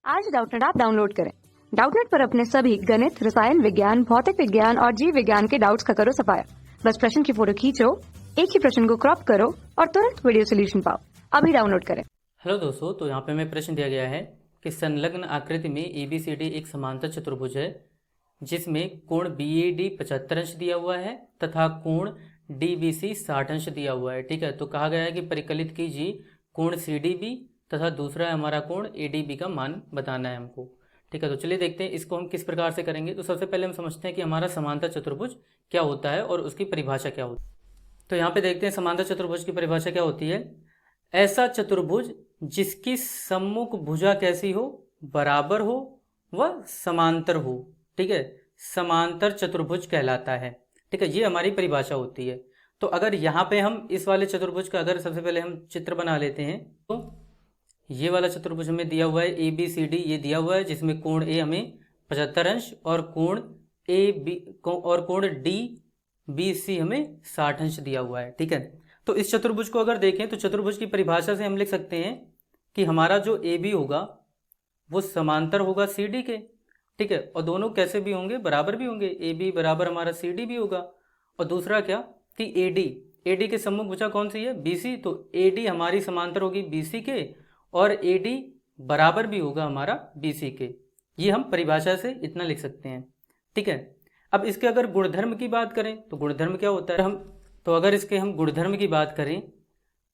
आज Doubtnut app download करें। Doubtnut पर अपने सभी गणित, रसायन विज्ञान, भौतिक विज्ञान और जीव विज्ञान के डाउट्स का करो सफाया। बस प्रश्न की फोटो खींचो, एक ही प्रश्न को क्रॉप करो और तुरंत वीडियो सोल्यूशन पाओ। अभी डाउनलोड करें। हेलो दोस्तों, तो यहाँ पे हमें प्रश्न दिया गया है कि संलग्न आकृति में ABCD एक समांतर चतुर्भुज है जिसमें कोण BAD 75 अंश दिया हुआ है तथा कोण DBC 60 अंश दिया हुआ है। ठीक है, तो कहा गया है कि परिकलित कीजिए कोण CDB तथा दूसरा है हमारा कोण ADB का मान बताना है हमको। ठीक है, तो चलिए देखते हैं इसको हम किस प्रकार से करेंगे। तो सबसे पहले हम समझते हैं कि हमारा समांतर चतुर्भुज क्या होता है और उसकी परिभाषा क्या होती है। तो यहाँ पे देखते हैं समांतर चतुर्भुज की परिभाषा क्या होती है। ऐसा चतुर्भुज जिसकी सम्मुख भुजा कैसी हो, बराबर हो व समांतर हो। ठीक है, समांतर चतुर्भुज कहलाता है। ठीक है, ये हमारी परिभाषा होती है। तो अगर यहाँ पे हम इस वाले चतुर्भुज का अगर सबसे पहले हम चित्र बना लेते हैं, तो ये वाला चतुर्भुज हमें दिया हुआ है ABCD, ये दिया हुआ है जिसमें कोण A हमें 75 अंश और कोण DBC हमें 60 अंश दिया हुआ है। ठीक है, तो इस चतुर्भुज को अगर देखें तो चतुर्भुज की परिभाषा से हम लिख सकते हैं कि हमारा जो AB होगा वो समांतर होगा CD के। ठीक है, और दोनों कैसे भी होंगे, बराबर भी होंगे। AB बराबर हमारा CD भी होगा। और दूसरा क्या कि AD के सम्मुख भुजा कौन सी है, BC, तो AD हमारी समांतर होगी BC के और AD बराबर भी होगा हमारा BC के। ये हम परिभाषा से इतना लिख सकते हैं। ठीक है, अब इसके अगर गुणधर्म की बात करें तो गुणधर्म क्या होता है, अगर इसके हम गुणधर्म की बात करें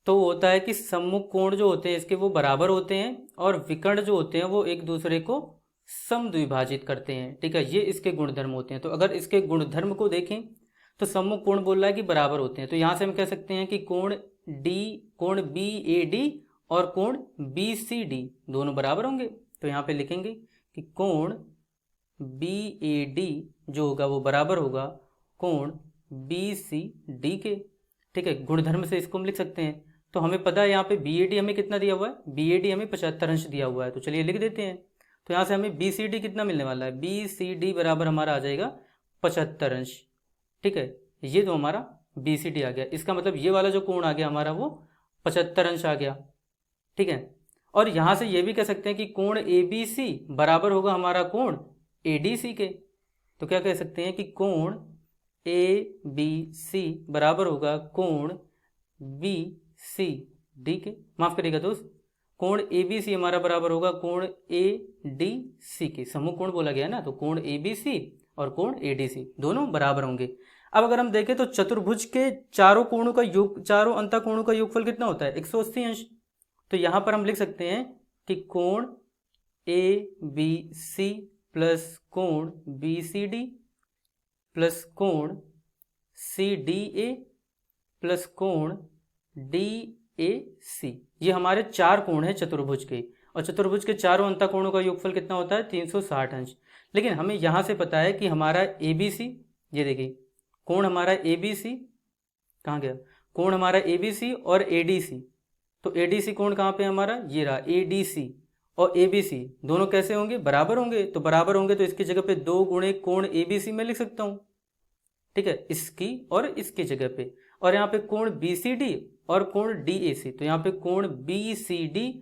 तो होता है कि सम्मुख कोण जो होते हैं इसके वो बराबर होते हैं और विकर्ण जो होते हैं वो एक दूसरे को समद्विभाजित करते हैं। ठीक है, ये इसके गुणधर्म होते हैं। तो अगर इसके गुणधर्म को देखें तो सम्मुख कोण बोल रहा है कि बराबर होते हैं, तो यहाँ से हम कह सकते हैं कि कोण BAD और कोण BCD दोनों बराबर होंगे। तो यहाँ पे लिखेंगे कि कोण BAD जो होगा वो बराबर होगा कोण BCD के। ठीक है, गुणधर्म से इसको हम लिख सकते हैं। तो हमें पता है यहाँ पे BAD हमें कितना दिया हुआ है, BAD हमें 75 अंश दिया हुआ है। तो चलिए लिख देते हैं। तो यहाँ से हमें BCD कितना मिलने वाला है, BCD बराबर हमारा आ जाएगा 75 अंश। ठीक है, ये तो हमारा BCD आ गया। इसका मतलब ये वाला जो कोण आ गया हमारा वो 75 अंश आ गया। ठीक है, और यहाँ से ये भी कह सकते हैं कि कोण ABC बराबर होगा हमारा कोण ADC के। तो क्या कह सकते हैं कि कोण ABC बराबर होगा कोण BCD के। माफ करिएगा दोस्त, कोण ABC हमारा बराबर होगा कोण ADC के। सम्मुख कोण बोला गया है ना, तो कोण ABC और कोण ADC दोनों बराबर होंगे। अब अगर हम देखें तो चतुर्भुज के चारों अंतः कोणों का योगफल कितना होता है, 180 अंश। तो यहाँ पर हम लिख सकते हैं कि कोण ABC प्लस कोण BCD प्लस कोण CDA प्लस कोण DAC, ये हमारे चार कोण हैं चतुर्भुज के। और चतुर्भुज के चारों अंतः कोणों का योगफल कितना होता है, 360 अंश। लेकिन हमें यहाँ से पता है कि हमारा ABC, ये देखिए कोण हमारा ABC कहाँ गया, कोण हमारा ABC और ADC, तो ADC कोण कहाँ पे हमारा, ये रहा ADC, और ABC दोनों कैसे होंगे, बराबर होंगे। तो बराबर होंगे तो इसकी जगह पे 2 गुणे कोण ABC मैं लिख सकता हूँ। ठीक है, इसकी और इसकी जगह पे। और यहाँ पे कोण BCD और कोण DAC, तो यहाँ पे कोण BCD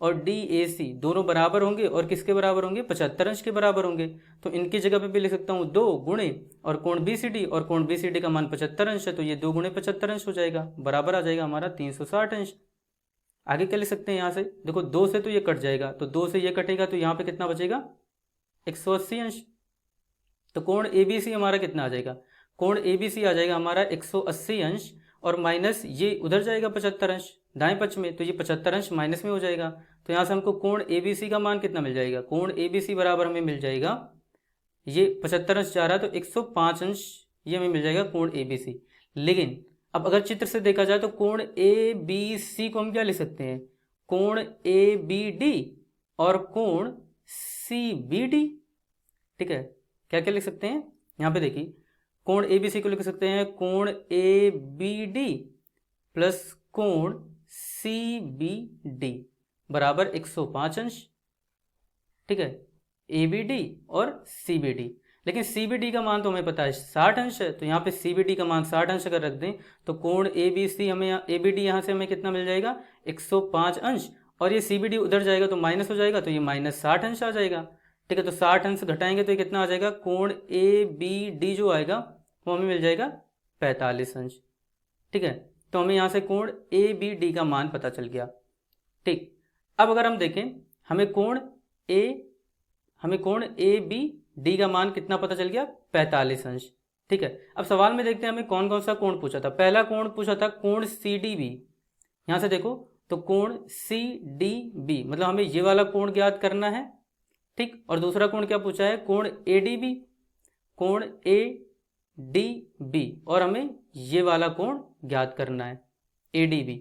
और DAC दोनों बराबर होंगे और किसके बराबर होंगे, 75 अंश के बराबर होंगे। तो इनकी जगह पे भी लिख सकता हूँ 2 गुणे और कोण BCD, और कोण BCD का मान 75 अंश है, तो ये 2 गुणे 75 अंश हो जाएगा, बराबर आ जाएगा हमारा 360 अंश। आगे क्या लिख सकते हैं, यहाँ से देखो 2 से तो ये कट जाएगा, तो 2 से ये कटेगा तो यहाँ पे कितना बचेगा, 180 अंश। तो कोण ABC हमारा कितना आ जाएगा, कोण ABC आ जाएगा हमारा 180 अंश और माइनस ये उधर जाएगा 75 अंश दाएं पक्ष में, तो ये 75 अंश माइनस में हो जाएगा। तो यहाँ से हमको कोण ABC का मान कितना मिल जाएगा, कोण ABC बराबर हमें मिल जाएगा, ये 75 अंश जा रहा है तो 105 अंश ये हमें मिल जाएगा कोण ABC। लेकिन अब अगर चित्र से देखा जाए तो कोण ABC को हम क्या लिख सकते हैं, कोण ABD और कोण CBD। ठीक है, क्या क्या लिख सकते हैं, यहाँ पे देखिए कोण ABC को लिख सकते हैं कोण ABD प्लस कोण CBD बराबर 105 अंश। ठीक है, ABD और CBD, लेकिन CBD का मान तो हमें पता है 60 अंश है, तो यहाँ पे CBD का मान 60 अंश अगर रख दें तो कोण ABC हमें ABD यहाँ से हमें कितना मिल जाएगा, 105 अंश, और ये सी बी डी उधर जाएगा तो माइनस हो जाएगा, तो ये माइनस 60 अंश आ जाएगा। ठीक है, तो 60 अंश घटाएंगे तो ये कितना आ जाएगा, कोण ए बी डी जो आएगा वो हमें मिल जाएगा 45 अंश। ठीक है, तो हमें यहाँ से कोण ए बी डी का मान पता चल गया। ठीक, अब अगर हम देखें हमें कोण ए बी डी का मान कितना पता चल गया, 45 अंश। ठीक है, अब सवाल में देखते हैं हमें कौन कौन सा कोण पूछा था। पहला कोण पूछा था कोण सी डी बी। यहाँ से देखो तो कोण सी डी बी मतलब हमें ये वाला कोण ज्ञात करना है। ठीक, और दूसरा कोण क्या पूछा है, कोण ए डी बी, कोण ए डी बी, और हमें ये वाला कोण ज्ञात करना है ए डी बी।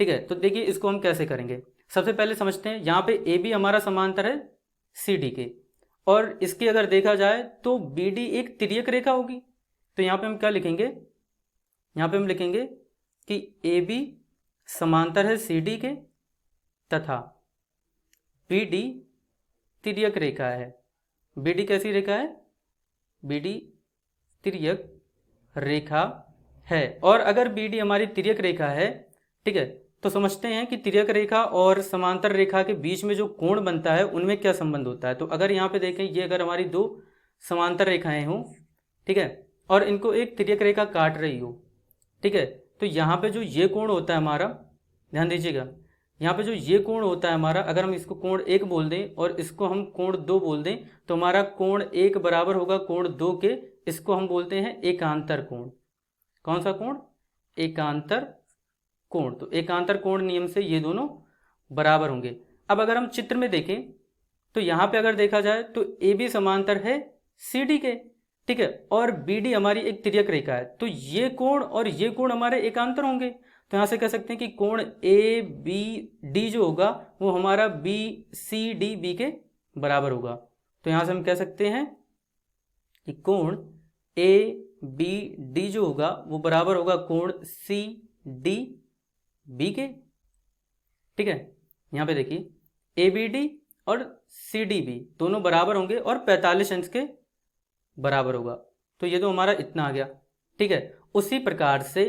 ठीक है, तो देखिए इसको हम कैसे करेंगे। सबसे पहले समझते हैं, यहाँ पे ए बी हमारा समांतर है सी डी के, और इसकी अगर देखा जाए तो बी डी एक तिर्यक रेखा होगी। तो यहाँ पे हम क्या लिखेंगे, यहाँ पे हम लिखेंगे कि ए बी समांतर है सी डी के तथा बी डी तिर्यक रेखा है। बी डी कैसी रेखा है, बी डी तिर्यक रेखा है। और अगर बी डी हमारी तिर्यक रेखा है, ठीक है, तो समझते हैं कि तिर्यक रेखा और समांतर रेखा के बीच में जो कोण बनता है उनमें क्या संबंध होता है। तो अगर यहाँ पे देखें, ये अगर हमारी दो समांतर रेखाएं हों, ठीक है, और इनको एक तिर्यक रेखा काट रही हो, ठीक है, तो यहाँ पे जो ये कोण होता है हमारा, ध्यान दीजिएगा, यहाँ पे जो ये कोण होता है हमारा, अगर हम इसको कोण 1 बोल दें और इसको हम कोण 2 बोल दें, तो हमारा कोण 1 बराबर होगा कोण 2 के। इसको हम बोलते हैं एकांतर कोण। कौन सा कोण, एकांतर कोण। तो एकांतर कोण नियम से ये दोनों बराबर होंगे। अब अगर हम चित्र में देखें तो यहाँ पे अगर देखा जाए तो ए बी समांतर है सी डी के, ठीक है, और बी डी हमारी एक तिर्यक रेखा है, तो ये कोण और ये कोण हमारे एकांतर होंगे। तो यहाँ से कह सकते हैं कि कोण ए बी डी जो होगा वो हमारा बी सी डी बी के बराबर होगा। तो यहाँ से हम कह सकते हैं कि कोण ए बी डी जो होगा वो बराबर होगा कोण सी डी बी के। ठीक है, यहाँ पे देखिए ए बी डी और सी डी बी दोनों बराबर होंगे और 45 अंश के बराबर होगा। तो ये तो हमारा इतना आ गया। ठीक है, उसी प्रकार से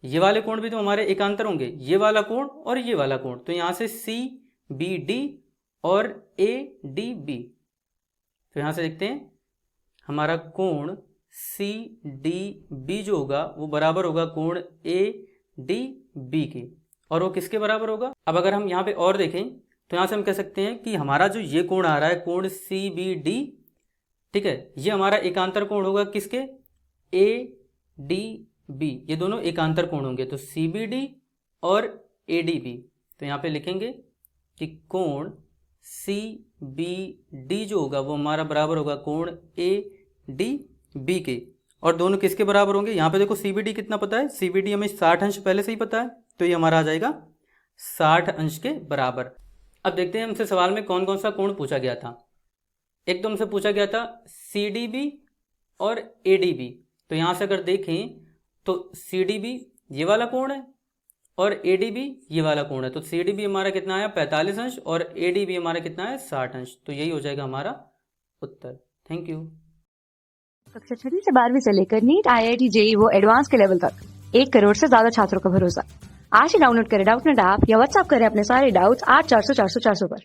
ये वाले कोण भी तो हमारे एकांतर होंगे, ये वाला कोण और ये वाला कोण। तो यहाँ से सी बी डी और ए डी बी, तो यहाँ से देखते हैं हमारा कोण सी डी बी जो होगा वो बराबर होगा कोण ए डी बी के, और वो किसके बराबर होगा। अब अगर हम यहाँ पे और देखें तो यहाँ से हम कह सकते हैं कि हमारा जो ये कोण आ रहा है कोण सी बी डी, ठीक है, ये हमारा एकांतर कोण होगा किसके, ए डी बी, ये दोनों एकांतर कोण होंगे। तो सी बी डी और ए डी बी, तो यहाँ पे लिखेंगे कि कोण सी बी डी जो होगा वो हमारा बराबर होगा कोण ए डी बी के, और दोनों किसके बराबर होंगे। यहाँ पे देखो सी बी डी कितना पता है, सी बी डी हमें 60 अंश पहले से ही पता है, तो ये हमारा आ जाएगा 60 अंश के बराबर। अब देखते हैं हमसे सवाल में कौन कौन सा कोण पूछा गया था। एक तो हमसे पूछा गया था सी डी बी और ए डी बी। तो यहाँ से अगर देखें तो सी डी बी ये वाला कोण है और ए डी बी ये वाला कोण है। तो सी डी बी हमारा कितना आया 45 अंश और ए डी बी हमारा कितना है 60 अंश। तो यही हो जाएगा हमारा उत्तर। Thank you. कक्षा 6 से 12वीं से लेकर नीट, IIT, JEE वो एडवांस के लेवल तक 1 करोड़ से ज्यादा छात्रों का भरोसा। आज ही डाउनलोड करें डाउटनेट ऐप या व्हाट्सएप करें अपने सारे डाउट्स 8400 400 400 पर।